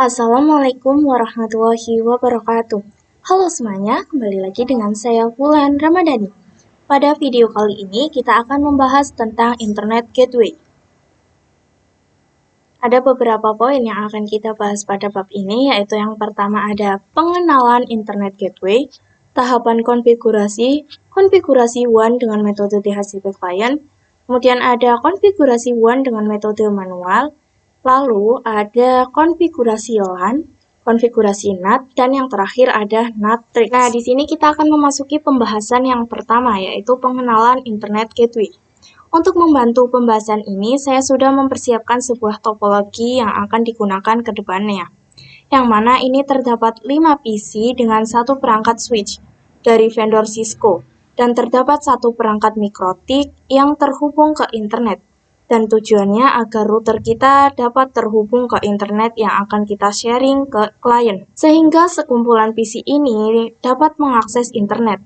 Assalamualaikum warahmatullahi wabarakatuh. Halo semuanya, kembali lagi dengan saya Wulan Ramadhani. Pada video kali ini kita akan membahas tentang Internet Gateway. Ada beberapa poin yang akan kita bahas pada bab ini, yaitu yang pertama ada pengenalan Internet Gateway, tahapan konfigurasi WAN dengan metode DHCP client, kemudian ada konfigurasi WAN dengan metode manual, lalu ada konfigurasi LAN, konfigurasi NAT, dan yang terakhir ada NAT Tricks. Nah, di sini kita akan memasuki pembahasan yang pertama, yaitu pengenalan Internet Gateway. Untuk membantu pembahasan ini, saya sudah mempersiapkan sebuah topologi yang akan digunakan ke depannya. Yang mana ini terdapat 5 PC dengan satu perangkat switch dari vendor Cisco, dan terdapat satu perangkat mikrotik yang terhubung ke internet. Dan tujuannya agar router kita dapat terhubung ke internet yang akan kita sharing ke klien. Sehingga sekumpulan PC ini dapat mengakses internet.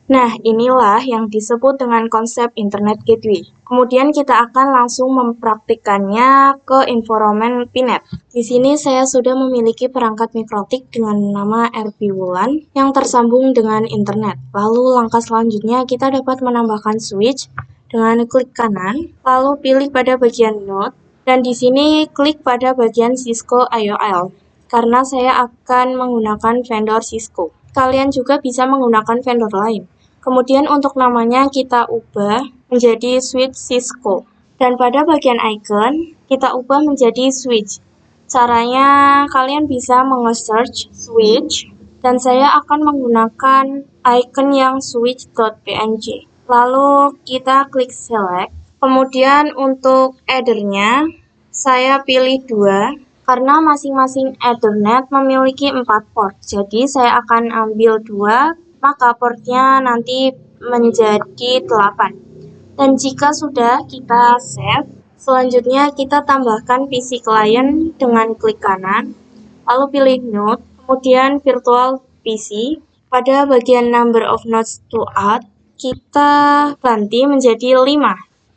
Nah, inilah yang disebut dengan konsep Internet Gateway. Kemudian kita akan langsung mempraktikkannya ke environment PNET. Di sini saya sudah memiliki perangkat mikrotik dengan nama RP Wulan yang tersambung dengan internet. Lalu langkah selanjutnya kita dapat menambahkan switch dengan klik kanan, lalu pilih pada bagian Node, dan di sini klik pada bagian Cisco IOL, karena saya akan menggunakan vendor Cisco. Kalian juga bisa menggunakan vendor lain. Kemudian untuk namanya kita ubah menjadi switch Cisco, dan pada bagian icon kita ubah menjadi switch. Caranya kalian bisa menge-search switch, dan saya akan menggunakan icon yang switch.png. Lalu kita klik select, kemudian untuk addernya saya pilih 2, karena masing-masing Ethernet memiliki 4 port, jadi saya akan ambil 2, maka portnya nanti menjadi 8. Dan jika sudah kita save, selanjutnya kita tambahkan PC client dengan klik kanan, lalu pilih node, kemudian virtual PC, pada bagian number of nodes to add, kita ganti menjadi 5.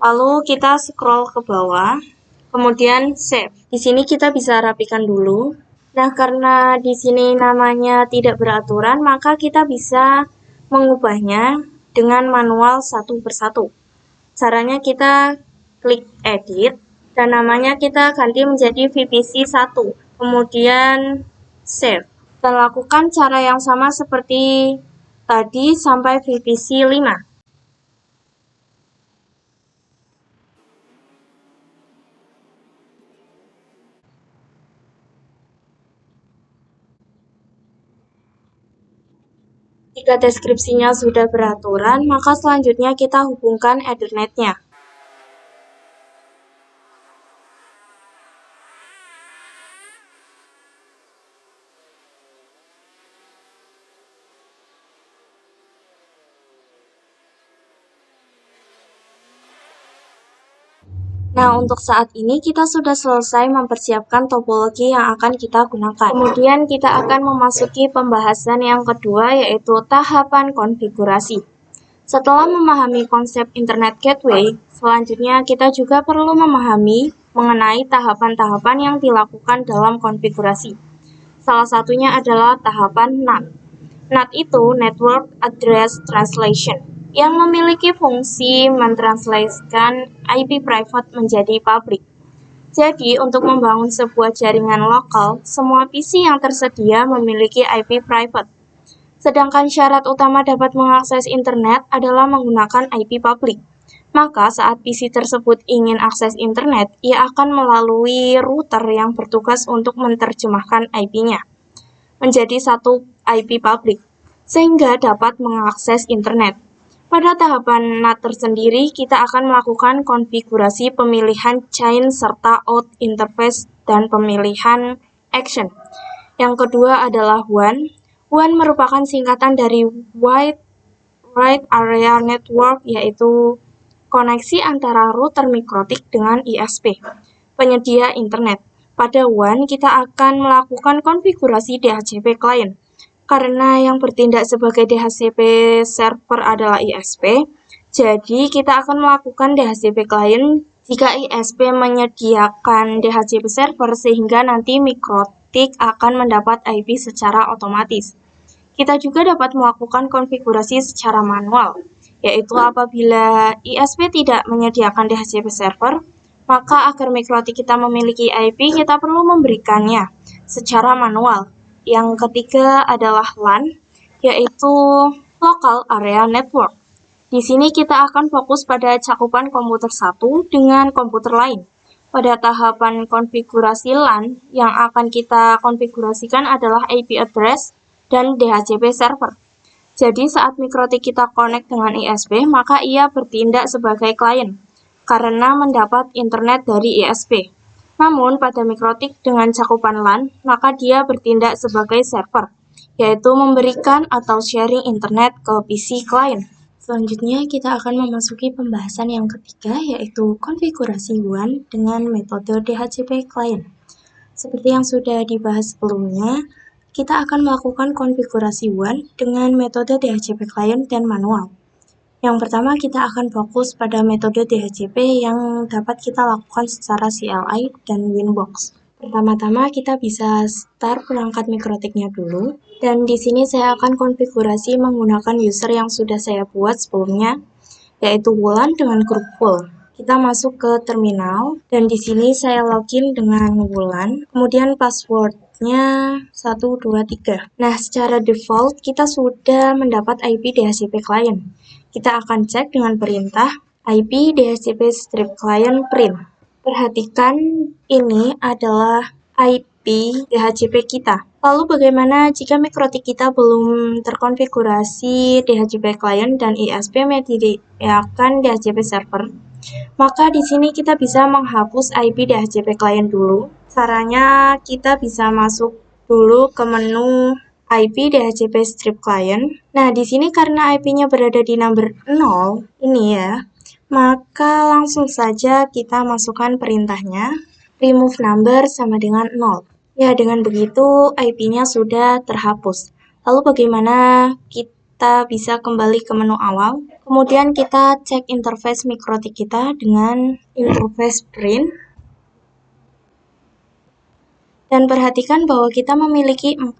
Lalu kita scroll ke bawah, kemudian save. Di sini kita bisa rapikan dulu. Nah, karena di sini namanya tidak beraturan, maka kita bisa mengubahnya dengan manual satu persatu. Caranya kita klik edit, dan namanya kita ganti menjadi VPC 1. Kemudian save. Dan lakukan cara yang sama seperti tadi sampai VPC 5. Jika deskripsinya sudah beraturan, maka selanjutnya kita hubungkan Ethernet-nya. Nah, untuk saat ini kita sudah selesai mempersiapkan topologi yang akan kita gunakan. Kemudian kita akan memasuki pembahasan yang kedua, yaitu tahapan konfigurasi. Setelah memahami konsep Internet Gateway, selanjutnya kita juga perlu memahami mengenai tahapan-tahapan yang dilakukan dalam konfigurasi. Salah satunya adalah tahapan NAT. NAT itu Network Address Translation, yang memiliki fungsi mentranslasikan IP private menjadi public. Jadi, untuk membangun sebuah jaringan lokal, semua PC yang tersedia memiliki IP private. Sedangkan syarat utama dapat mengakses internet adalah menggunakan IP public. Maka saat PC tersebut ingin akses internet, ia akan melalui router yang bertugas untuk menerjemahkan IP-nya menjadi satu IP public, sehingga dapat mengakses internet. Pada tahapan NAT tersendiri, kita akan melakukan konfigurasi pemilihan chain serta out interface dan pemilihan action. Yang kedua adalah WAN. WAN merupakan singkatan dari Wide Area Network, yaitu koneksi antara router mikrotik dengan ISP, penyedia internet. Pada WAN, kita akan melakukan konfigurasi DHCP client. Karena yang bertindak sebagai DHCP server adalah ISP, Jadi, kita akan melakukan DHCP client jika ISP menyediakan DHCP server sehingga nanti Mikrotik akan mendapat IP secara otomatis. Kita juga dapat melakukan konfigurasi secara manual, yaitu apabila ISP tidak menyediakan DHCP server, maka agar Mikrotik kita memiliki IP, kita perlu memberikannya secara manual. Yang ketiga adalah LAN, yaitu Local Area Network. Di sini kita akan fokus pada cakupan komputer satu dengan komputer lain. Pada tahapan konfigurasi LAN, yang akan kita konfigurasikan adalah IP address dan DHCP server. Jadi saat Mikrotik kita connect dengan ISP, maka ia bertindak sebagai klien, karena mendapat internet dari ISP. Namun pada Mikrotik dengan cakupan LAN, maka dia bertindak sebagai server, yaitu memberikan atau sharing internet ke PC klien. Selanjutnya, kita akan memasuki pembahasan yang ketiga, yaitu konfigurasi WAN dengan metode DHCP client. Seperti yang sudah dibahas sebelumnya, kita akan melakukan konfigurasi WAN dengan metode DHCP client dan manual. Yang pertama, kita akan fokus pada metode DHCP yang dapat kita lakukan secara CLI dan Winbox. Pertama-tama kita bisa start perangkat Mikrotiknya dulu, dan di sini saya akan konfigurasi menggunakan user yang sudah saya buat sebelumnya, yaitu Wulan dengan grup full. Kita masuk ke terminal, dan di sini saya login dengan Wulan, kemudian passwordnya 123. Nah, secara default kita sudah mendapat IP DHCP client. Kita akan cek dengan perintah IP DHCP strip client print. Perhatikan ini adalah IP DHCP kita. Lalu bagaimana jika Mikrotik kita belum terkonfigurasi DHCP client dan ISP menyediakan DHCP server? Maka di sini kita bisa menghapus IP DHCP client dulu. Caranya kita bisa masuk dulu ke menu IP DHCP strip client. Nah, di sini karena IP-nya berada di number 0, ini ya, maka langsung saja kita masukkan perintahnya, remove number sama dengan 0. Ya, dengan begitu IP-nya sudah terhapus. Lalu bagaimana kita bisa kembali ke menu awal? Kemudian kita cek interface Mikrotik kita dengan interface print. Dan perhatikan bahwa kita memiliki 4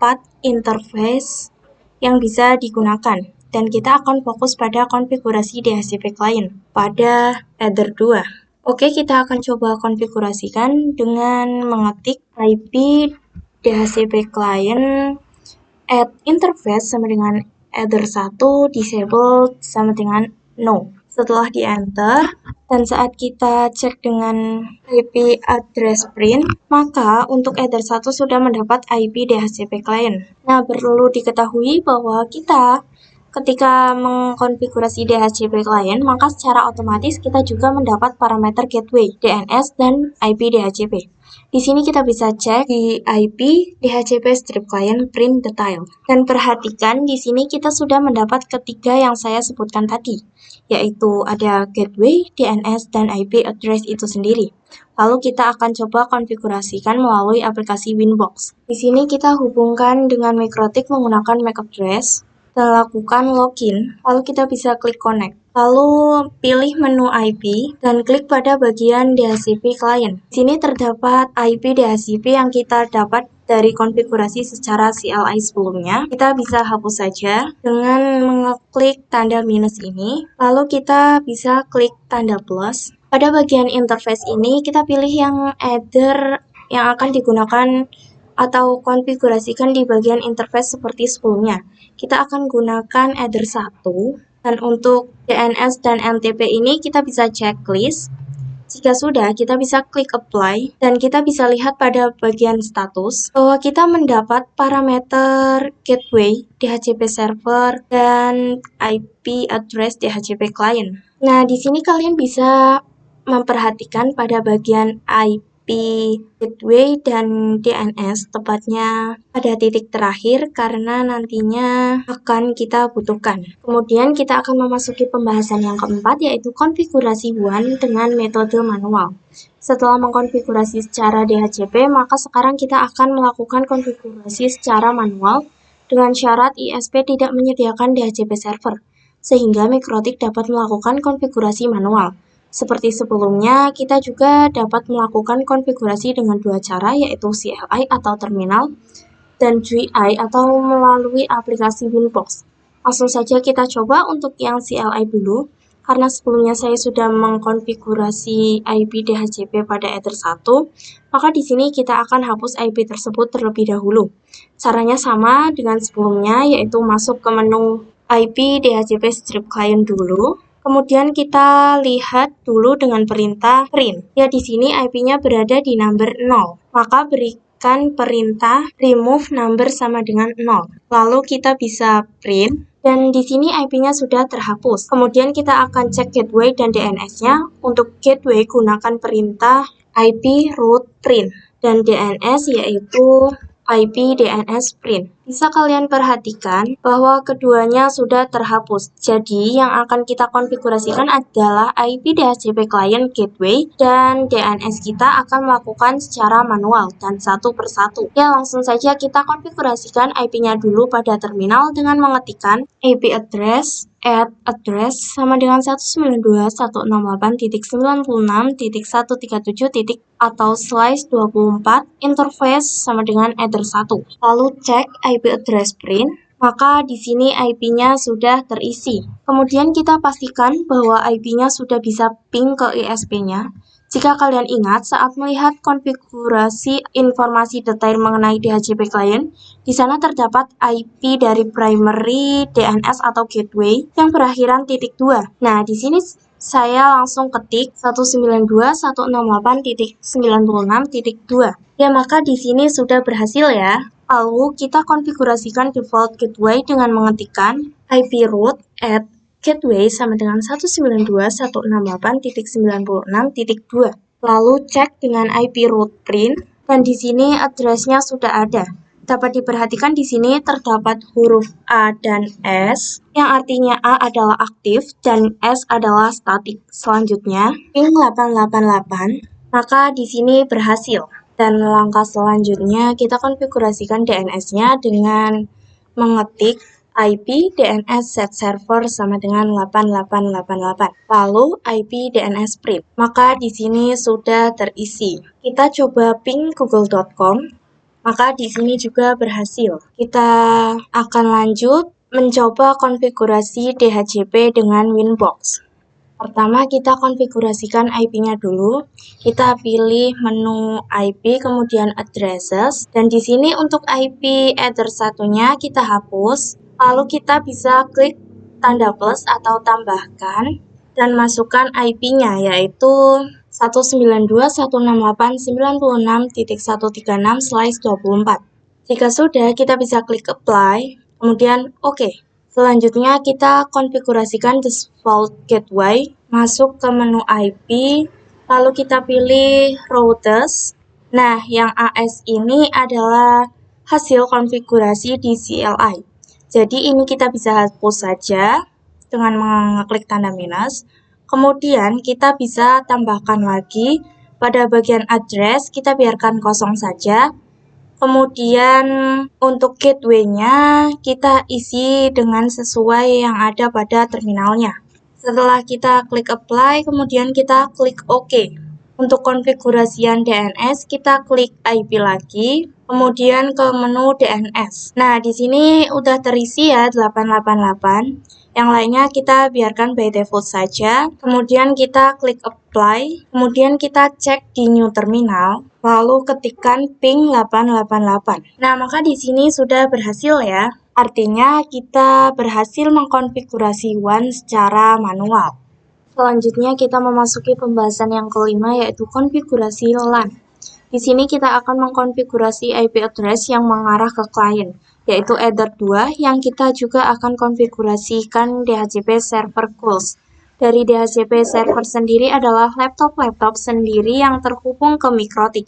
interface yang bisa digunakan. Dan kita akan fokus pada konfigurasi DHCP client pada Ether 2. Oke, kita akan coba konfigurasikan dengan mengetik IP DHCP client add interface sama dengan Ether 1 disabled sama dengan no. Setelah di-enter, dan saat kita cek dengan IP address print, maka untuk Ether 1 sudah mendapat IP DHCP client. Nah, perlu diketahui bahwa kita ketika mengkonfigurasi DHCP client, maka secara otomatis kita juga mendapat parameter gateway, DNS, dan IP DHCP. Di sini kita bisa cek di IP DHCP strip client print detail. Dan perhatikan di sini kita sudah mendapat ketiga yang saya sebutkan tadi, yaitu ada gateway, DNS, dan IP address itu sendiri. Lalu kita akan coba konfigurasikan melalui aplikasi Winbox. Di sini kita hubungkan dengan Mikrotik menggunakan MAC address dan lakukan login. Lalu kita bisa klik connect. Lalu pilih menu IP dan klik pada bagian DHCP client. Di sini terdapat IP DHCP yang kita dapat dari konfigurasi secara CLI sebelumnya. Kita bisa hapus saja dengan mengeklik tanda minus ini. Lalu kita bisa klik tanda plus. Pada bagian interface ini kita pilih yang Ether yang akan digunakan atau konfigurasikan di bagian interface seperti sebelumnya. Kita akan gunakan Ether 1. Dan untuk DNS dan NTP ini kita bisa checklist. Jika sudah, kita bisa klik apply dan kita bisa lihat pada bagian status bahwa kita mendapat parameter gateway DHCP server dan IP address DHCP client. Nah, di sini kalian bisa memperhatikan pada bagian IP gateway dan DNS, tepatnya pada titik terakhir karena nantinya akan kita butuhkan. Kemudian kita akan memasuki pembahasan yang keempat, yaitu konfigurasi WAN dengan metode manual. Setelah mengkonfigurasi secara DHCP, maka sekarang kita akan melakukan konfigurasi secara manual dengan syarat ISP tidak menyediakan DHCP server. sehingga Mikrotik dapat melakukan konfigurasi manual. Seperti sebelumnya, kita juga dapat melakukan konfigurasi dengan dua cara, yaitu CLI atau terminal, dan GUI atau melalui aplikasi Winbox. Langsung saja kita coba untuk yang CLI dulu. Karena sebelumnya saya sudah mengkonfigurasi IP DHCP pada Ether 1, maka di sini kita akan hapus IP tersebut terlebih dahulu. Caranya sama dengan sebelumnya, yaitu masuk ke menu IP DHCP strip client dulu. Kemudian kita lihat dulu dengan perintah print. Ya, di sini IP-nya berada di number 0. Maka berikan perintah remove number sama dengan 0. Lalu kita bisa print. Dan di sini IP-nya sudah terhapus. Kemudian kita akan cek gateway dan DNS-nya. Untuk gateway gunakan perintah IP route print dan DNS yaitu IP DNS print. Bisa kalian perhatikan bahwa keduanya sudah terhapus. Jadi yang akan kita konfigurasikan adalah IP DHCP client gateway dan DNS kita akan melakukan secara manual dan satu persatu. Ya, langsung saja kita konfigurasikan IP-nya dulu pada terminal dengan mengetikkan IP address address sama dengan 192.168.96.137. Atau slice 24 interface sama dengan Ether 1. Lalu cek IP address print, maka di sini IP-nya sudah terisi. Kemudian kita pastikan bahwa IP-nya sudah bisa ping ke ISP-nya. Jika kalian ingat saat melihat konfigurasi informasi detail mengenai DHCP client, di sana terdapat IP dari primary DNS atau gateway yang berakhiran .2. Nah, di sini saya langsung ketik 192.168.96.2. Ya, maka di sini sudah berhasil ya. Lalu kita konfigurasikan default gateway dengan mengetikkan IP route at gateway sama dengan 192.168.96.2. Lalu cek dengan IP route print dan di sini address-nya sudah ada. Dapat diperhatikan di sini terdapat huruf A dan S, yang artinya A adalah aktif dan S adalah statik. Selanjutnya, ping 888, maka di sini berhasil. Dan langkah selanjutnya kita konfigurasikan DNS-nya dengan mengetik IP DNS set server sama dengan 8888. Lalu IP DNS print. Maka di sini sudah terisi. Kita coba ping google.com. Maka di sini juga berhasil. Kita akan lanjut mencoba konfigurasi DHCP dengan Winbox. Pertama kita konfigurasikan IP-nya dulu. Kita pilih menu IP kemudian addresses dan di sini untuk IP Ether 1-nya kita hapus. Lalu kita bisa klik tanda plus atau tambahkan dan masukkan IP-nya yaitu 192.168.96.136/24. Jika sudah, kita bisa klik apply, kemudian OK. Selanjutnya kita konfigurasikan default gateway, masuk ke menu IP, lalu kita pilih routers. Nah, yang AS ini adalah hasil konfigurasi di CLI. Jadi ini kita bisa hapus saja dengan mengeklik tanda minus. Kemudian kita bisa tambahkan lagi pada bagian address, kita biarkan kosong saja. Kemudian untuk gateway-nya kita isi dengan sesuai yang ada pada terminalnya. Setelah kita klik apply, kemudian kita klik OK. Untuk konfigurasian DNS kita klik IP lagi, kemudian ke menu DNS. Nah, di sini udah terisi ya 888. Yang lainnya kita biarkan by default saja. Kemudian kita klik apply, kemudian kita cek di new terminal, lalu ketikkan ping 888. Nah, maka di sini sudah berhasil ya. Artinya kita berhasil mengkonfigurasi WAN secara manual. Selanjutnya kita memasuki pembahasan yang kelima yaitu konfigurasi LAN. Di sini kita akan mengkonfigurasi IP address yang mengarah ke klien, yaitu Ether 2 yang kita juga akan konfigurasikan DHCP server calls. Dari DHCP server sendiri adalah laptop-laptop sendiri yang terhubung ke Mikrotik.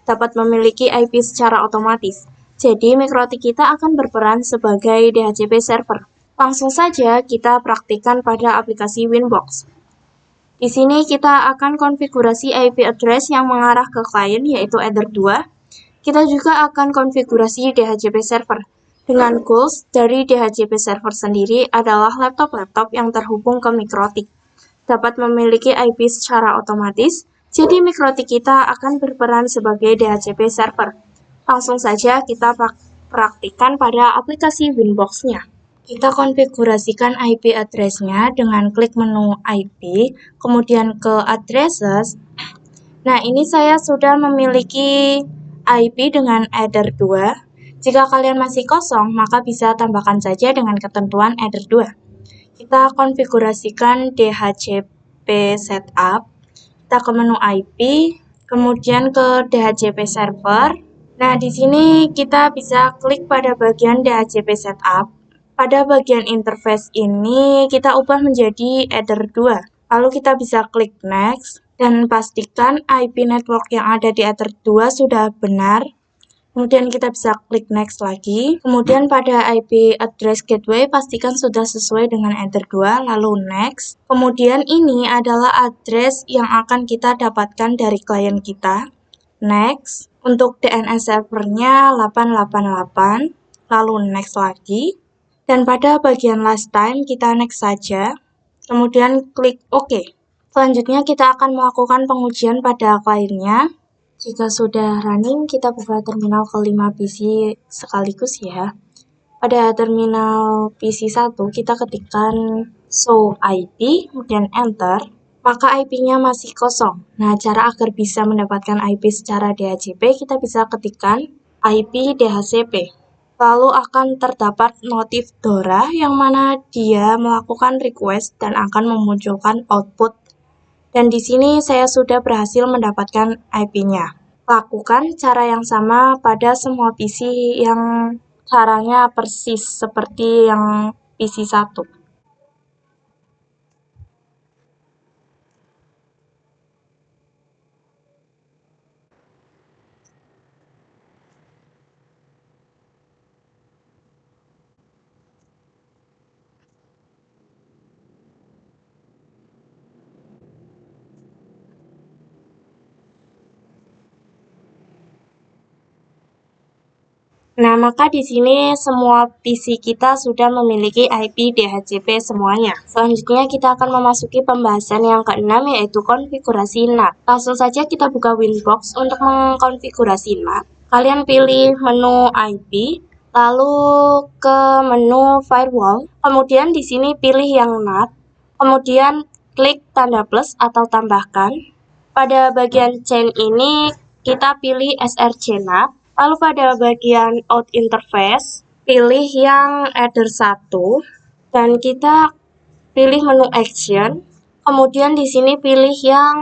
Dapat memiliki IP secara otomatis. Jadi Mikrotik kita akan berperan sebagai DHCP server. Langsung saja kita praktikkan pada aplikasi Winbox. Di sini kita akan konfigurasi IP address yang mengarah ke klien yaitu Ether 2. Kita juga akan konfigurasi DHCP server. Dengan goals dari DHCP server sendiri adalah laptop-laptop yang terhubung ke MikroTik dapat memiliki IP secara otomatis, jadi MikroTik kita akan berperan sebagai DHCP server. Langsung saja kita praktikkan pada aplikasi Winbox-nya. Kita konfigurasikan IP address-nya dengan klik menu IP, kemudian ke addresses. Nah, ini saya sudah memiliki IP dengan header 2. Jika kalian masih kosong, maka bisa tambahkan saja dengan ketentuan header 2. Kita konfigurasikan DHCP setup, kita ke menu IP, kemudian ke DHCP server. Nah, di sini kita bisa klik pada bagian DHCP setup. Pada bagian interface ini kita ubah menjadi header 2. Lalu kita bisa klik next dan pastikan IP network yang ada di header 2 sudah benar. Kemudian kita bisa klik next lagi. Kemudian pada IP address gateway pastikan sudah sesuai dengan header 2, lalu next. Kemudian ini adalah address yang akan kita dapatkan dari klien kita. Next. Untuk DNS servernya 888, lalu next lagi. Dan pada bagian last time kita next saja. Kemudian klik OK. Selanjutnya kita akan melakukan pengujian pada kliennya. Jika sudah running, kita buka terminal ke 5 PC sekaligus ya. Pada terminal PC 1, kita ketikkan show IP, kemudian enter, maka IP-nya masih kosong. Nah, cara agar bisa mendapatkan IP secara DHCP, kita bisa ketikkan IP DHCP. Lalu akan terdapat notif DORA yang mana dia melakukan request dan akan memunculkan output. Dan di sini saya sudah berhasil mendapatkan IP-nya. Lakukan cara yang sama pada semua PC yang caranya persis seperti yang PC 1. Nah, maka di sini semua PC kita sudah memiliki IP DHCP semuanya. Selanjutnya kita akan memasuki pembahasan yang keenam, yaitu konfigurasi NAT. Langsung saja kita buka Winbox untuk mengkonfigurasi NAT. Kalian pilih menu IP, lalu ke menu firewall. Kemudian di sini pilih yang NAT. Kemudian klik tanda plus atau tambahkan. Pada bagian chain ini kita pilih SRC NAT. Lalu pada bagian out interface, pilih yang header 1 dan kita pilih menu action. Kemudian di sini pilih yang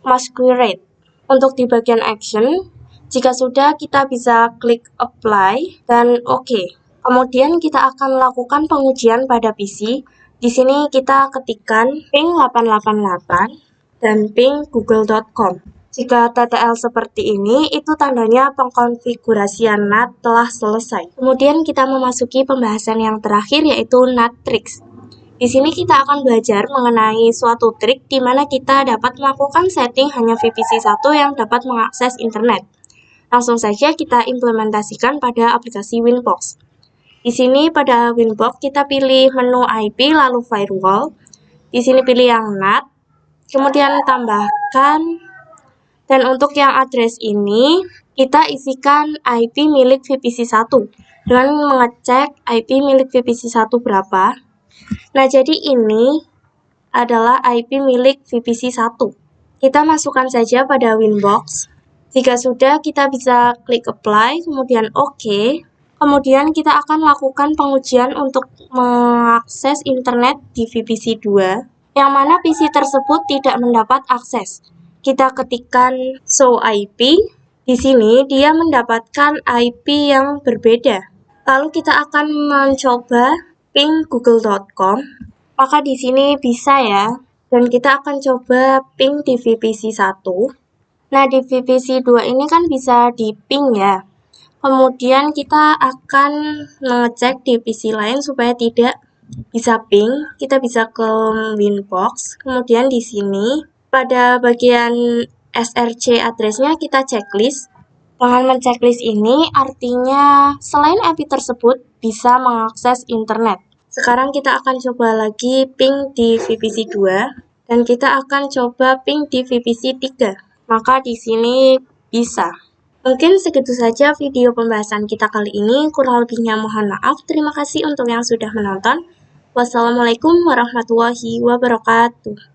masquerade. Untuk di bagian action, jika sudah kita bisa klik apply dan OK. Kemudian kita akan lakukan pengujian pada PC. Di sini kita ketikkan ping 888 dan ping google.com. Jika TTL seperti ini, itu tandanya pengkonfigurasian NAT telah selesai. Kemudian kita memasuki pembahasan yang terakhir, yaitu NAT tricks. Di sini kita akan belajar mengenai suatu trik di mana kita dapat melakukan setting hanya VPC 1 yang dapat mengakses internet. Langsung saja kita implementasikan pada aplikasi Winbox. Di sini pada Winbox kita pilih menu IP lalu firewall. Di sini pilih yang NAT, kemudian tambahkan. Dan untuk yang address ini, kita isikan IP milik VPC 1 dengan mengecek IP milik VPC 1 berapa. Nah, jadi ini adalah IP milik VPC 1. Kita masukkan saja pada Winbox. Jika sudah, kita bisa klik apply, kemudian OK. Kemudian kita akan lakukan pengujian untuk mengakses internet di VPC 2, yang mana PC tersebut tidak mendapat akses. Kita ketikkan show IP. Di sini dia mendapatkan IP yang berbeda. Lalu kita akan mencoba ping google.com. Maka di sini bisa ya. Dan kita akan coba ping di VPC 1. Nah, di VPC 2 ini kan bisa di ping ya. Kemudian kita akan mengecek di PC lain supaya tidak bisa ping. Kita bisa ke Winbox. Kemudian di sini pada bagian SRC address-nya kita checklist. Pengaman checklist ini artinya selain API tersebut bisa mengakses internet. Sekarang kita akan coba lagi ping di VPC 2 dan kita akan coba ping di VPC 3. Maka di sini bisa. Mungkin segitu saja video pembahasan kita kali ini. Kurang lebihnya mohon maaf. Terima kasih untuk yang sudah menonton. Wassalamualaikum warahmatullahi wabarakatuh.